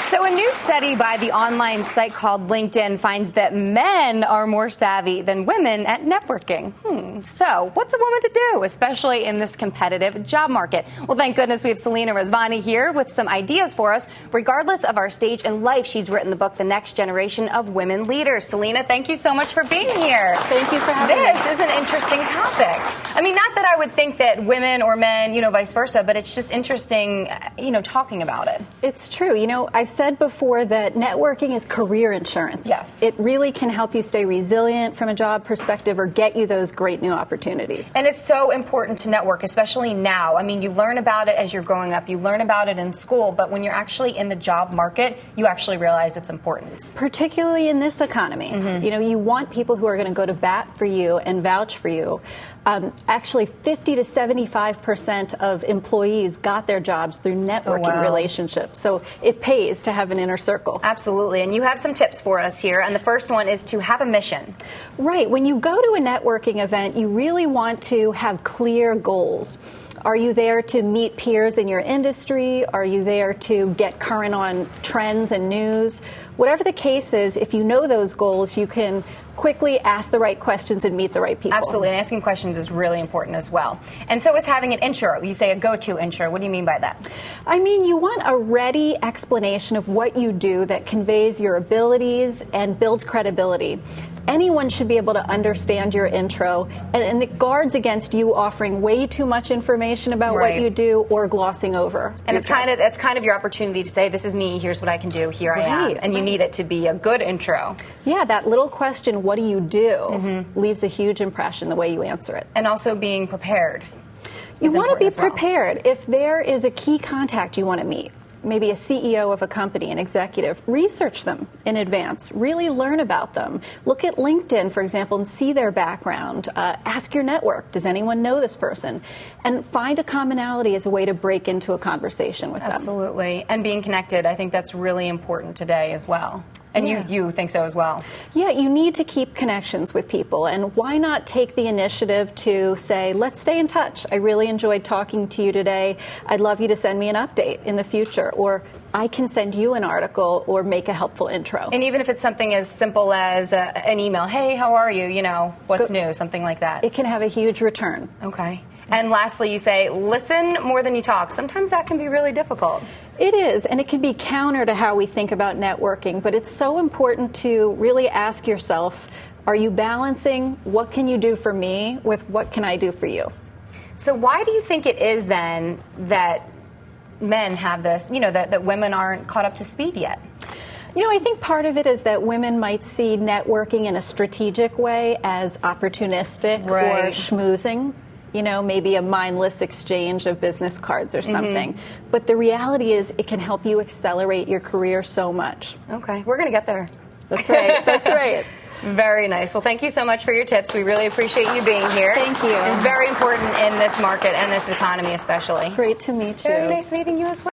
So a new study by the online site called LinkedIn finds that men are more savvy than women at networking. So what's a woman to do, especially in this competitive job market? Well, thank goodness we have Selena Rezvani here with some ideas for us. Regardless of our stage in life, she's written the book, The Next Generation of Women Leaders. Selena, thank you so much for being here. Thank you for having me. This is an interesting topic. I mean, not that I would think that women or men, vice versa, but it's just interesting, talking about it. It's true. I've said before that networking is career insurance. Yes. It really can help you stay resilient from a job perspective or get you those great new opportunities. And it's so important to network, especially now. I mean, you learn about it as you're growing up. You learn about it in school, but when you're actually in the job market, you actually realize its importance. Particularly in this economy. You want people who are going to go to bat for you and vouch for you. Actually, 50 to 75% of employees got their jobs through networking relationships. So it pays to have an inner circle. Absolutely. And you have some tips for us here. And the first one is to have a mission. Right. When you go to a networking event, you really want to have clear goals. Are you there to meet peers in your industry? Are you there to get current on trends and news? Whatever the case is, if you know those goals, you can quickly ask the right questions and meet the right people. Absolutely. And asking questions is really important as well. And so is having an intro. You say a go-to intro. What do you mean by that? I mean, you want a ready explanation of what you do that conveys your abilities and builds credibility. Anyone should be able to understand your intro, and it guards against you offering way too much information about what you do or glossing over. And it's kind of your opportunity to say, this is me, here's what I can do, here I am. And you need it to be a good intro. Yeah, that little question, what do you do, leaves a huge impression the way you answer it. And also being prepared. You want to be prepared. If there is a key contact you want to meet, maybe a CEO of a company, an executive, research them in advance. Really learn about them. Look at LinkedIn, for example, and see their background. Ask your network, does anyone know this person? And find a commonality as a way to break into a conversation with them. Absolutely. And being connected, I think that's really important today as well. And you think so as well? Yeah, you need to keep connections with people. And why not take the initiative to say, let's stay in touch. I really enjoyed talking to you today. I'd love you to send me an update in the future. Or I can send you an article or make a helpful intro. And even if it's something as simple as an email, hey, how are you? What's new? Something like that. It can have a huge return. Okay. And lastly, you say, listen more than you talk. Sometimes that can be really difficult. It is, and it can be counter to how we think about networking, but it's so important to really ask yourself, are you balancing what can you do for me with what can I do for you? So why do you think it is then that men have this, that women aren't caught up to speed yet? I think part of it is that women might see networking in a strategic way as opportunistic or schmoozing. Maybe a mindless exchange of business cards or something. But the reality is it can help you accelerate your career so much. Okay, we're going to get there. That's right. That's right. Very nice. Well, thank you so much for your tips. We really appreciate you being here. Thank you. It's very important in this market and this economy especially. Great to meet you. Very nice meeting you as well.